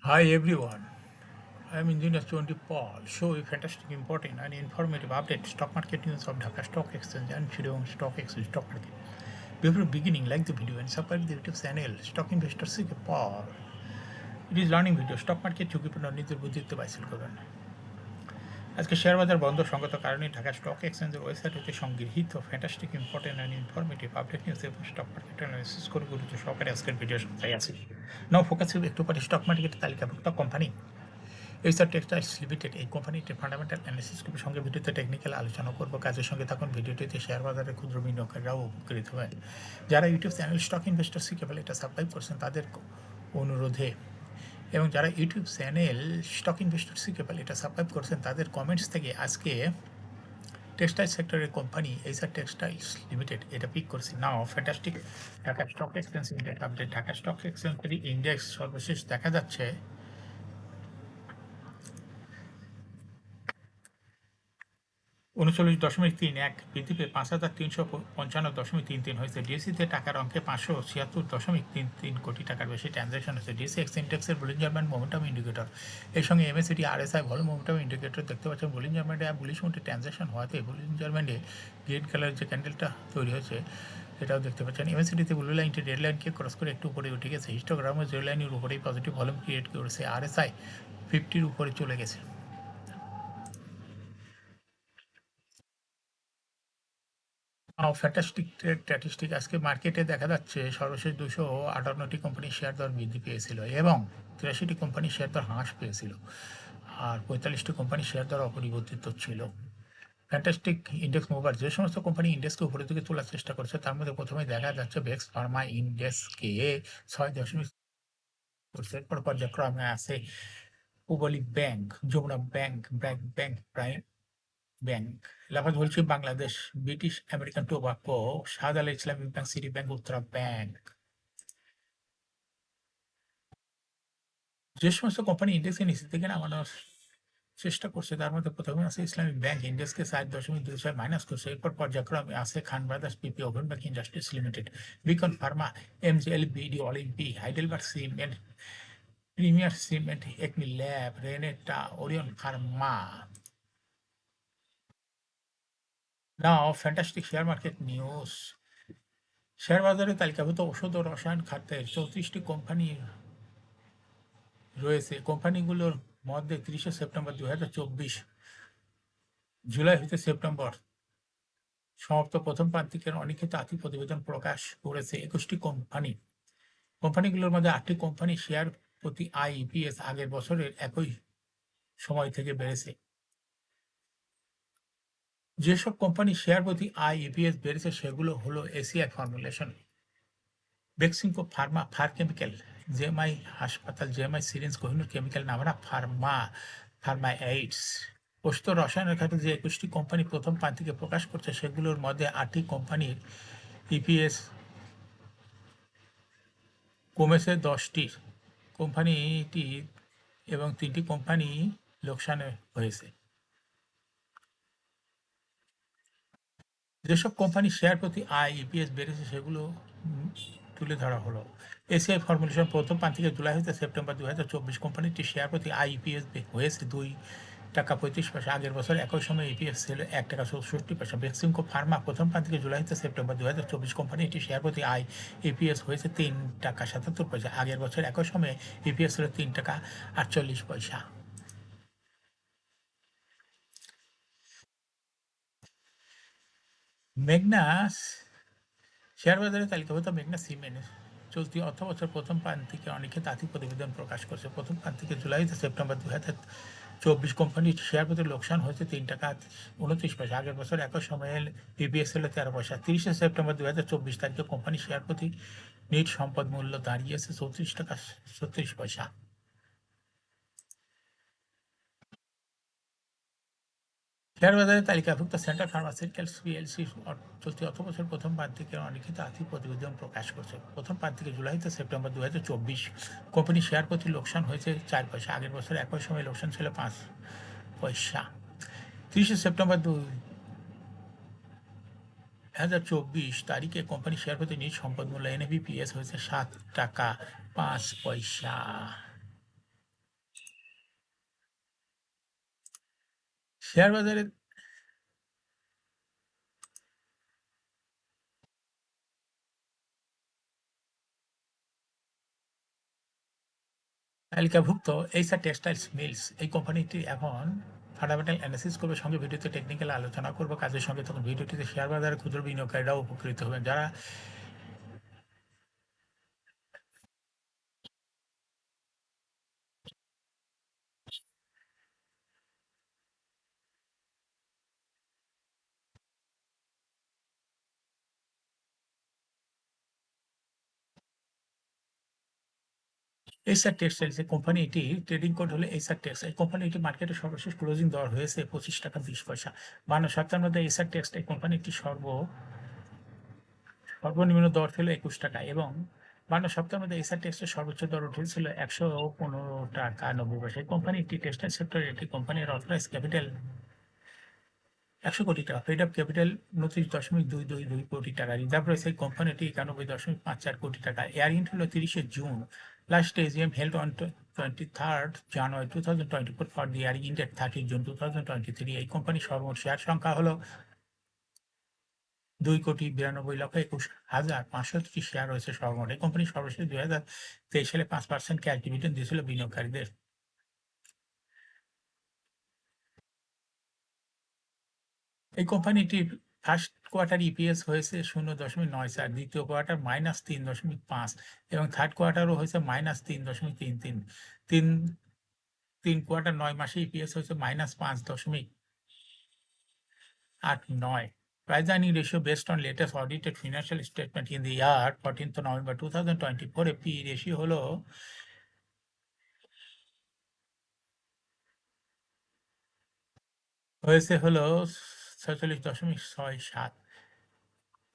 Hi everyone, I am Engineer Chondi Paul. Show a fantastic, important, and informative update stock market news of Dhaka Stock Exchange and Shillong Stock Exchange stock market. Before beginning, like the video and subscribe the YouTube channel Stock Investor CK Paul. It is learning video stock market ঝুঁকিপূর্ণ নিজের বুদ্ধিতে বাইসেল করবেন। আজকে share বাজার বন্ধ সঙ্গত কারণে Dhaka stock এক্সচেঞ্জের ওয়েবসাইট হতে সংগৃহীত fantastic important and informative update news এবং স্টক মার্কেট অ্যানালাইসিস করে গুরুত্ব সহকারে আজকের ভিডিও সপ্তাহে আছে। নাও ফোকাস একটু পরে স্টক মার্কেটের তালিকাভুক্ত কোম্পানি এইচআর টেক্সটাইলস লিমিটেড এই কোম্পানিটির ফান্ডামেন্টাল অ্যানালিসিস খুবই সঙ্গে ভিডিওতে টেকনিক্যাল আলোচনা করবো কাজের সঙ্গে থাকুন ভিডিওটিতে শেয়ার বাজারের ক্ষুদ্র বিনিয়োগকারীরাও উপকৃত হবেন যারা ইউটিউব চ্যানেল স্টক ইনভেস্টর শিখে ফেলে এটা সাবস্ক্রাইব করছেন তাদের অনুরোধে এবং যারা ইউটিউব চ্যানেল স্টক ইনভেস্টর শিখে ফেলে এটা সাবস্ক্রাইব করছেন তাদের কমেন্টস থেকে আজকে টেক্সটাইল সেক্টরের কোম্পানি এইচআর টেক্সটাইলস লিমিটেড এটা পিক করছি now fantastic Dhaka stock exchange index update Dhaka stock এক্সচেঞ্জের ইন্ডেক্স সর্বশেষ দেখা যাচ্ছে ৩৯.৩১ বৃদ্ধি পেয়ে ৫,৩৫৫.৩৩ হয়েছে। ডিএসইতে টাকার অঙ্কে ৫৭৬.৩৩ কোটি টাকার বেশি ট্রানজ্যাকশন হয়েছে। ডিএসই এক্স ইন্ডেক্সের বুলিঞ্জার ব্যান্ড মোমেন্টাম ইন্ডিকেটর এর সঙ্গে MACD RSI volume momentum indicator দেখতে পাচ্ছেন। বুলিঞ্জার ব্যান্ডে বুলিশ মোডে ট্রানজ্যাকশন হওয়াতে বুলিঞ্জার ব্যান্ডে গ্রিন কালারের যে ক্যান্ডেলটা তৈরি হয়েছে এটাও দেখতে পাচ্ছেন। এমএসিডিতে ব্লু লাইনটি রেড লাইনকে ক্রস করে একটু উপরে উঠে গেছে। হিস্টোগ্রামে রেড লাইনের উপরেই পজিটিভ ভলিউম ক্রিয়েট করেছে। আরএসআই 50-র উপরে চলে গেছে। ফ্যান্টাস্টিক ট্রেড স্ট্যাটিস্টিক আজকে মার্কেটে দেখা যাচ্ছে সর্বশেষ 258টি কোম্পানির শেয়ার দর বৃদ্ধি পেয়েছিল এবং 83টি কোম্পানির শেয়ার দর হ্রাস পেয়েছিল আর 45টি কোম্পানির শেয়ার দর অপরিবর্তিত ছিল। ফ্যান্টাস্টিক ইন্ডেক্স মুভার যে সমস্ত কোম্পানি ইন্ডেক্সকে উপরের দিকে তোলার চেষ্টা করছে তার মধ্যে প্রথমে দেখা যাচ্ছে বেক্স ফার্মা ইন্ডেক্সকে 6 দশমিক করছে। এরপর পর্যায়ক্রমে আছে Pubali Bank, Jamuna Bank, BRAC Bank, Prime Bank, Allahabad বলছি Bangladesh, British American Tobacco, Shahjalal Islamic Bank, City Bank, Uttara Bank. যে সমস্ত কোম্পানি ইন্ডেক্সের নিচে থেকে নামানোর চেষ্টা করছে তার মধ্যে প্রথমে আছে ইসলামিক ব্যাংক ইন্ডেক্সকে 4.26 মাইনাস করছে। এরপর পর্যায়ক্রমে আছে Khan Brothers, PP, woven bank industries limited, Beacon Pharma, MGL, BD, Olympic, Heidelberg Cement, Premier Cement, ACME Lab, Renata, Orion Pharma. Now fantastic share market news. Share বাজারে তালিকাভুক্ত ওষুধ ও রসায়ন খাতের 34টি কোম্পানি রয়েছে। কোম্পানিগুলোর মধ্যে 30শে সেপ্টেম্বর 2024, জুলাই হতে সেপ্টেম্বর সমাপ্ত প্রথম প্রান্তিকের অলিখিত আর্থিক প্রতিবেদন প্রকাশ করেছে 21টি কোম্পানি। কোম্পানিগুলোর মধ্যে 8টি কোম্পানি শেয়ার প্রতি আয় ইপিএস আগের বছরের একই সময় থেকে বেড়েছে। যেসব কোম্পানি শেয়ার প্রতি আয় ইপিএস বেড়েছে সেগুলো হলো ACI formulation, Beximco Pharma, Far Chemical, JMI হাসপাতাল, JMI syringe, Kohinoor Chemical, Navana Pharma, Pharma Aids. ওষুধ ও রসায়নের খাতে যে 21টি কোম্পানি প্রথম প্রান্তিকে প্রকাশ করছে সেগুলোর মধ্যে 8টি কোম্পানির ইপিএস কমেছে 10টি কোম্পানিটি এবং 3টি কোম্পানি লোকসানে হয়েছে। যেসব কোম্পানি শেয়ার প্রতি আয় ইপিএস বেড়েছে সেগুলো তুলে ধরা হলো। এসিআই ফর্মুলেশন প্রথম প্রান্তিকে জুলাই হতে সেপ্টেম্বর 2024 কোম্পানিটি শেয়ার প্রতি আয় ইপিএস হয়েছে 2 টাকা 35 পয়সা। আগের বছর একই সময় ইপিএস ছিল 1 টাকা 64 পয়সা। বেক্সিমকো ফার্মা প্রথম প্রান্তিকে জুলাই হতে সেপ্টেম্বর 2024 কোম্পানিটি শেয়ার প্রতি আয় ইপিএস হয়েছে 3 টাকা 77 পয়সা। আগের বছর একই সময়ে ইপিএস ছিল 3 টাকা 48 পয়সা। মেঘনা শেয়ার বাজারে তালিকাভুক্ত মেঘনা সিমেন্ট চলতি অর্থবছর প্রথম প্রান্তিকে অনিক্ষিত আর্থিক প্রতিবেদন প্রকাশ করছে। প্রথম প্রান্তিকে জুলাই থেকে সেপ্টেম্বর 2024 কোম্পানির শেয়ার প্রতি লোকসান হয়েছে 3 টাকা 29 পয়সা। আগের বছর একই সময়ে ইপিএস ছিল 13 পয়সা। 30শে সেপ্টেম্বর 2024 তারিখে কোম্পানির শেয়ার প্রতি নিট সম্পদ মূল্য দাঁড়িয়েছে 34 টাকা 36 পয়সা। শেয়ার বাজারে তালিকাভুক্ত সেন্ট্রাল ফার্মাসিউটিক্যালস পিএলসি চলতি অর্থবছর প্রথম প্রান্তিকের অলিখিত আর্থিক প্রতিবেদন প্রকাশ করছে। প্রথম প্রান্তিকে জুলাই থেকে সেপ্টেম্বর 2024 কোম্পানির শেয়ার প্রতি লোকসান হয়েছে 4 পয়সা। আগের বছর একই সময় লোকসান ছিল 5 পয়সা। 30শে সেপ্টেম্বর 2024 তারিখে কোম্পানির শেয়ার প্রতি নিজ সম্পদ মূল্য এনএভিপিএস হয়েছে 7 টাকা 5 পয়সা। শেয়ার বাজারে তালিকাভুক্ত এইচআর টেক্সটাইলস মিলস এই কোম্পানিটি এখন ফান্ডামেন্টাল অ্যানালিসিস করবে, সঙ্গে ভিডিওতে টেকনিক্যাল আলোচনা করবো কাজের সঙ্গে, তখন ভিডিওটিতে শেয়ার বাজারে ক্ষুদ্র বিনিয়োগকারীরাও উপকৃত হবেন। যারা এইচআর টেক্সটাইলস এই কোম্পানিটি ট্রেডিং কোড হলো এইচআর টেক্সটাইল। কোম্পানিটি মার্কেটে সর্বশেষ ক্লোজিং দর হয়েছে 25 টাকা 20 পয়সা। 52 মধ্যে এইচআর টেক্সটাইল কোম্পানিটি সর্বনিম্ন দর ছিল 21 টাকা এবং 52 মধ্যে এইচআর টেক্সটাইল সর্বোচ্চ দর উঠেছিল 115 টাকা 90 পয়সা। এই কোম্পানিটি টেক্সটাইল সেক্টরের একটি কোম্পানির অথরাইজ ক্যাপিটাল 100 কোটি টাকা, পেড আপ ক্যাপিটাল 29.222 কোটি টাকা, রিজার্ভ রয়েছে এই কোম্পানিটি 91.54 কোটি টাকা। এয়ার ইন্ট হলো 30 June. Last AGM held on 23 January 2024 for the air int at 30 June 2023। এই কোম্পানির সর্বমোট শেয়ার সংখ্যা হলো 2,92,21,530 শেয়ার রয়েছে সর্বমোট। এই কোম্পানি সর্বশেষ 2023 সালে 5% ক্যাশ ডিভিডেন্ড দিয়েছিল বিনিয়োগকারীদের। এই কোম্পানিটির ফার্স্ট কোয়ার্টার ইপিএস হয়েছে 0.94, দ্বিতীয় কোয়ার্টার -3.5 এবং থার্ড কোয়ার্টারও হয়েছে -3.33। তিন তিন কোয়ার্টার 9 মাসে ইপিএস হয়েছে -5.09। Price earning ratio based on latest audited financial statement in the year 14th November 2024 এ পি রেশিও হলো হয়েছে হলো 46.67।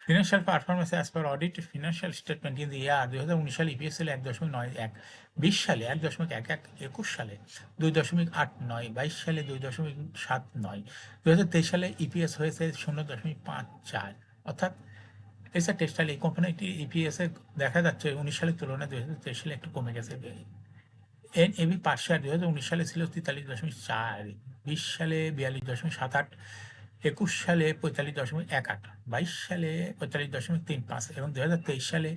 Financial performance as per audited financial statement in the year 2019 সালে ইপিএস ছিল 1.91, 20 সালে 1.11, 21 সালে 2.89, 22 সালে 2.79, 2023 সালে ইপিএস হয়েছে 0.54। অর্থাৎ এইচআর টেক্সটাইল এই কোম্পানিটির ইপিএস এ দেখা যাচ্ছে 19 সালের তুলনায় 2023 সালে একটু কমে গেছে। এনএবি পার শেয়ার 2019 সালে ছিল 43.4, 20 সালে 42.78, 21 সালে 45.18, 22 সালে 45.35 এবং 2023 সালে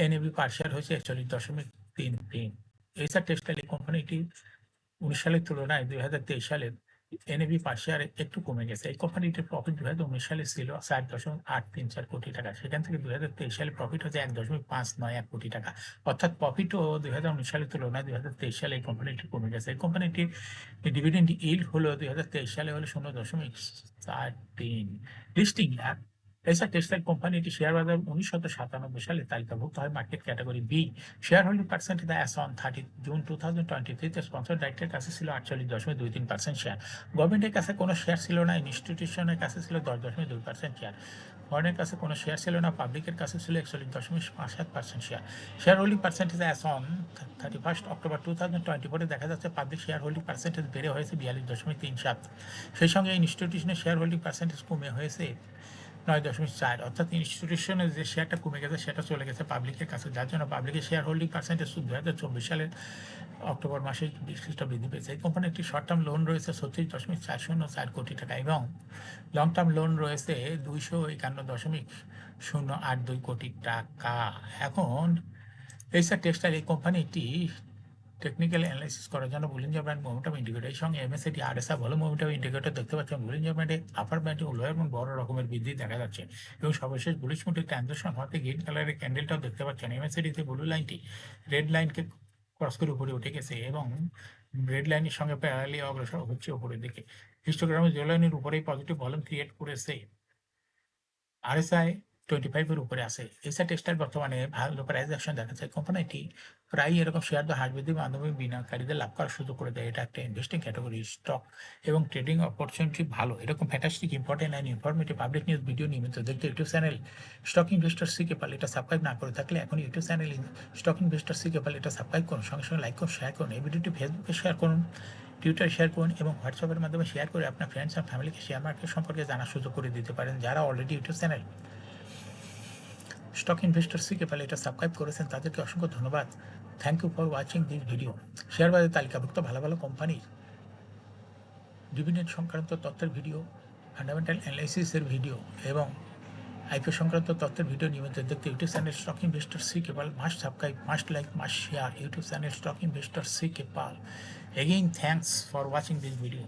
এনএবি পার শেয়ার হয়েছে 41.33। এইচআর টেক্সটাইল এই কোম্পানিটি 19 সালের তুলনায় 2023 সালে এনএবি পার শেয়ার একটু কমে গেছে। এই কোম্পানিটির প্রফিট 2019 সালে ছিল 4.834 কোটি টাকা, সেখান থেকে 2023 সালে প্রফিট হচ্ছে 1.591 কোটি টাকা। অর্থাৎ প্রফিটও 2019 সালের তুলনায় 2023 সালে এই কোম্পানিটি কমে গেছে। এই কোম্পানিটির ডিভিডেন্ড ইল্ড হলো 2023 সালে হলো 0.43। লিস্টিং এইচআর টেক্সটাইল কোম্পানিটি শেয়ার বাজার 1997 সালে তালিকাভুক্ত হয় market category B. Share holding percentage as on 30 June 2023 sponsor ডাইরেক্টের কাছে ছিল 48.23% শেয়ার। গভর্নমেন্টের কাছে কোনো শেয়ার ছিল না, ইনস্টিটিউশনের কাছে ছিল 10.2% শেয়ার, ফরেনের কাছে কোনো শেয়ার ছিল না, পাবলিকের কাছে ছিল 41.57% share. Share holding percentage as on 31 October 2024 দেখা যাচ্ছে পাবলিক শেয়ার হোল্ডিং পার্সেন্টেজ বেড়ে হয়েছে 42.37, সেই সঙ্গে ইনস্টিটিউশনের শেয়ার হোল্ডিং পার্সেন্টেজ কমে হয়েছে 9.4। অর্থাৎ ইনস্টিটিউশনের যে শেয়ারটা কমে গেছে সেটা চলে গেছে পাবলিকের কাছে, যার জন্য পাবলিকের শেয়ার হোল্ডিং পার্সেন্টেজ 2024 সালের অক্টোবর মাসে কিছুটা বৃদ্ধি পেয়েছে। এই কোম্পানির একটি শর্ট টার্ম লোন রয়েছে 36.404 কোটি টাকা এবং লং টার্ম লোন রয়েছে 251.082 কোটি টাকা। এখন এইচআর টেক্সটাইল এই কোম্পানিটি টেকনিক্যাল অ্যানালাইসিস করার জন্য বুলিঞ্জার ব্যান্ড মোমেন্টাম ইন্ডিকেটর এর সঙ্গে এমএসসিডি আরএসআই ভালো মোমেন্টাম ইন্ডিকেটর দেখতে পাচ্ছেন। বুলিঞ্জার ব্যান্ডে আপার ব্যান্ডে লোয়ার এবং বড় রকমের বৃদ্ধি দেখা যাচ্ছে এবং সর্বশেষ বুলিশ মুডে ট্রানজাকশন হওয়াতে গ্রিন কালারের ক্যান্ডেলটাও দেখতে পাচ্ছেন। এমএসসিডিতে ব্লু লাইনটি রেড লাইনকে ক্রস করে উপরে উঠে গেছে এবং রেড লাইনের সঙ্গে প্যারালি অগ্রসর হচ্ছে উপরের দিকে। হিস্টোগ্রামে জেড লাইনের উপরেই পজিটিভ ভলিউম ক্রিয়েট করেছে। আরএসআই 25 উপরে আছে। এইচআর টেক্সটাইল বর্তমানে ভালো প্রাইস অ্যাকশন দেখা যায়। কোম্পানিটি প্রায় এরকম শেয়ার দর হ্রাস বৃদ্ধির মাধ্যমে বিনিয়োগকারীদের লাভ করার সুযোগ করে দেয়। এটা একটা ইনভেস্টিং ক্যাটাগরি স্টক এবং ট্রেডিং অপরচুনিটি ভালো। এরকম fantastic important and informative public news video নিয়মিত দেখতে ইউটিউব চ্যানেল স্টক ইনভেস্টর সিকে পাল এটা সাবস্ক্রাইব না করে থাকলে এখন ইউটিউব চ্যানেল স্টক ইনভেস্টর সিকে পাল এটা সাবস্ক্রাইব করুন, সঙ্গে সঙ্গে লাইক করুন, শেয়ার করুন। এই ভিডিওটি ফেসবুকে শেয়ার করুন, টুইটার শেয়ার করুন এবং হোয়াটসঅ্যাপের মাধ্যমে শেয়ার করে আপনার ফ্রেন্ডস আর ফ্যামিলিকে শেয়ার মার্কেট সম্পর্কে জানার সুযোগ করে দিতে পারেন। যারা already YouTube channel stock investor সিকে পালে এটা সাবস্ক্রাইব করেছেন তাদেরকে অসংখ্য ধন্যবাদ। Thank you for watching this video. Share বাজারে তালিকাভুক্ত ভালো ভালো কোম্পানির ডিভিডেন্ড সংক্রান্ত তথ্যের ভিডিও, ফান্ডামেন্টাল অ্যানালাইসিসের ভিডিও এবং আইপিও সংক্রান্ত তথ্যের ভিডিও নিয়মিত দেখতে YouTube channel stock investor C কেপাল must subscribe, must like, must share YouTube channel stock investor C কেপাল. Again, thanks for watching this video.